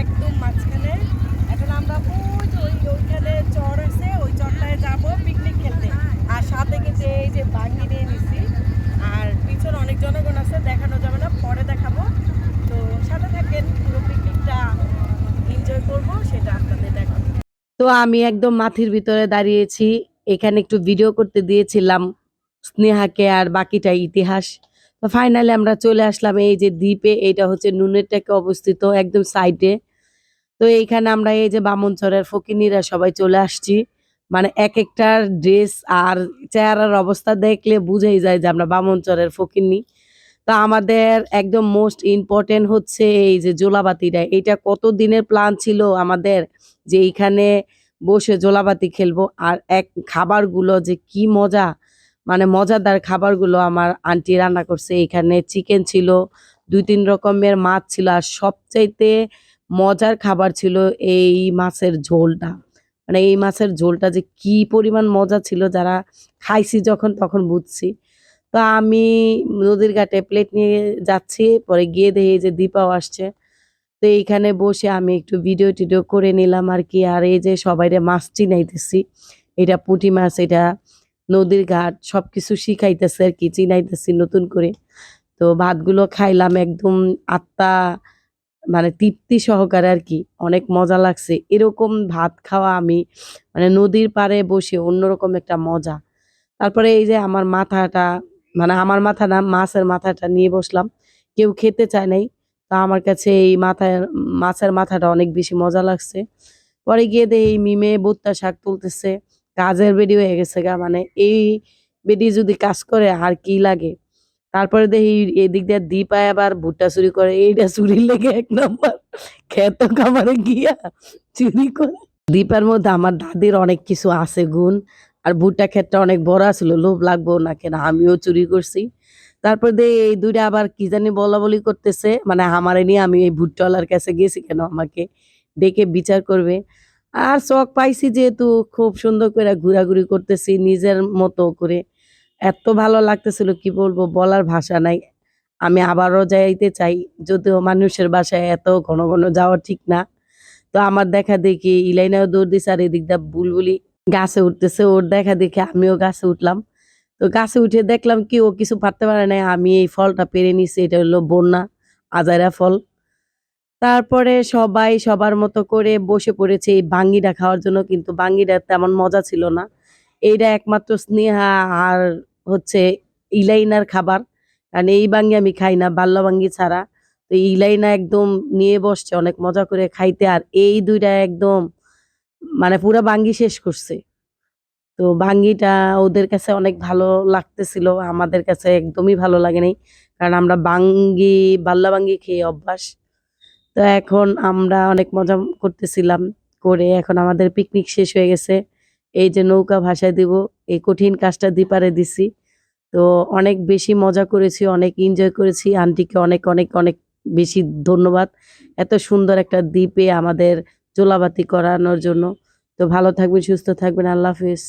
একদম মাঝখানে। এখন আমরা ওইখানে চর আছে, ওই চরটায় যাব পিকনিক খেলতে। আর সাথে কিন্তু এই যে বাঙ্গি নিয়ে নিছি, আর পিছনে অনেক জনগণ আছে, দেখানো যাবে না, পরে দেখাবো। তো সাথে থাকেন, পুরো পিকনিকটা এনজয় করবো, সেটা আপনাদের দেখাবো। তো আমি একদম মাথির ভিতরে দাঁড়িয়েছি, এখানে একটু ভিডিও করতে দিয়েছিলাম স্নেহাকে, আর বাকিটা ইতিহাস। তো ফাইনালি আমরা চলে আসলাম এই যে দ্বীপে। এটা হচ্ছে নুনের টেকে অবস্থিত একদম সাইডে। তো এইখানে আমরা এই যে বামুনচরের ফকিনীরা সবাই চলে আসছি। মানে এক একটার ড্রেস আর চেহারার অবস্থা দেখলে বুঝেই যায় যে আমরা বামুনচরের ফকিন্নি। তো আমাদের একদম মোস্ট ইম্পর্টেন্ট হচ্ছে এই যে জোলাবাতিটা। এটা কত দিনের প্ল্যান ছিল আমাদের, যে এইখানে বসে জোলাবাতি খেলবো। আর খাবারগুলো যে কি মজা, মানে মজাদার খাবারগুলো আমার আন্টি রান্না করছে। এখানে চিকেন ছিল, ২-৩ রকমের মাছ ছিল, আর সবচাইতে মজার খাবার ছিল এই মাছের ঝোলটা। মানে এই মাছের ঝোলটা যে কি পরিমাণ মজা ছিল, যারা খাইছি যখন তখন বুঝছি। তো আমি নদীর ঘাটে প্লেট নিয়ে যাচ্ছি, পরে গিয়ে দেখি যে দীপাও আসছে। তো এইখানে বসে আমি একটু ভিডিও টিডিও করে নিলাম আর কি। আর এই যে সবাইরে মাছ চিনাইতেছি, এটা পুঁটি মাছ, এটা নদীর ঘাট, সবকিছু শিখাইতেছে আর কি, চিনাইতেছি নতুন করে। তো ভাতগুলো খাইলাম একদম আত্মা, মানে তৃপ্তি সহকারে আর কি, অনেক মজা লাগছে। এরকম ভাত খাওয়া আমি মানে নদীর পাড়ে বসে অন্যরকম একটা মজা। তারপরে এই যে আমার মাথাটা, মানে আমার মাথা না, মাছের মাথাটা নিয়ে বসলাম। কেউ খেতে চায় নাই। তো আমার কাছে এই মাছের মাথাটা অনেক বেশি মজা লাগছে। পরে গিয়ে দেখি এই মিমে ভুট্টা শাক তুলতেছে। কাজের বেডি হয়ে গেছে গা, মানে এই বেডি যদি কাজ করে আর কি লাগে। তারপরে দেখি এদিক দিয়ে দীপায় আবার ভুট্টা চুরি করে, এইটা চুরির লেগে ১ নাম্বার ক্ষেত খামারে গিয়া চুরি করে। দীপার মধ্যে আমার দাদির অনেক কিছু আছে গুণ। আর ভুট্টা ক্ষেতটা অনেক বড় আছিল, লোভ লাগবো না কেন, আমিও চুরি করছি। তারপর দেখি এই ২ টা আবার কি জানি বলাবলি করতেছে, মানে আমারে নিয়ে। আমি এই ভুট্টাওয়ালার কাছে গেছি কেন আমাকে ডেকে বিচার করবে। আর শখ পাইছি যেহেতু, খুব সুন্দর করে ঘোরাঘুরি করতেছি নিজের মতো করে। এত ভালো লাগতেছিল কি বলবো, বলার ভাষা নাই। আমি আবারও যাইতে চাই, যদিও মানুষের বাসায় এত ঘন ঘন যাওয়া ঠিক না। তো আমার দেখা দেখি ইলাইনাও দৌড় দিছে, আর এদিক দিয়ে বুলবুলি গাছে উঠতেছে। ওর দেখা দেখে আমিও গাছে উঠলাম। তো গাছে উঠে দেখলাম কি ও কিছু পারতে পারে নাই, আমি এই ফলটা পেরে নিছি। এটা হলো বন্যা আজাইরা ফল। তারপরে সবাই সবার মতো করে বসে পড়েছে এই বাঙ্গিটা খাওয়ার জন্য, কিন্তু বাঙ্গিটা তেমন মজা ছিল না। এইটা একমাত্র স্নেহা আর হচ্ছে ইলাইনার খাবার। কারণ এই বাঙ্গি আমি খাই না, বাল্লা বাঙ্গি ছাড়া। তো ইলাইনা একদম নিয়ে বসছে অনেক মজা করে খাইতে, আর এই ২ টা একদম মানে পুরা বাঙ্গি শেষ করছে। তো বাঙ্গিটা ওদের কাছে অনেক ভালো লাগতেছিল, আমাদের কাছে একদমই ভালো লাগে নাই। কারণ আমরা বাল্লা বাঙ্গি খেয়ে অভ্যাস। তো এখন আমরা অনেক মজা করতেছিলাম, করে এখন আমাদের পিকনিক শেষ হয়ে গেছে। এই যে নৌকা ভাসায় দিব, এই কঠিন কাজটা দিপারে দিছি। তো অনেক বেশি মজা করেছি, অনেক এনজয় করেছি। আন্টিকে অনেক অনেক অনেক বেশি ধন্যবাদ এত সুন্দর একটা দ্বীপে আমাদের জোলাবাতি করানোর জন্য। তো ভালো থাকবেন, সুস্থ থাকবেন, আল্লাহ হাফিজ।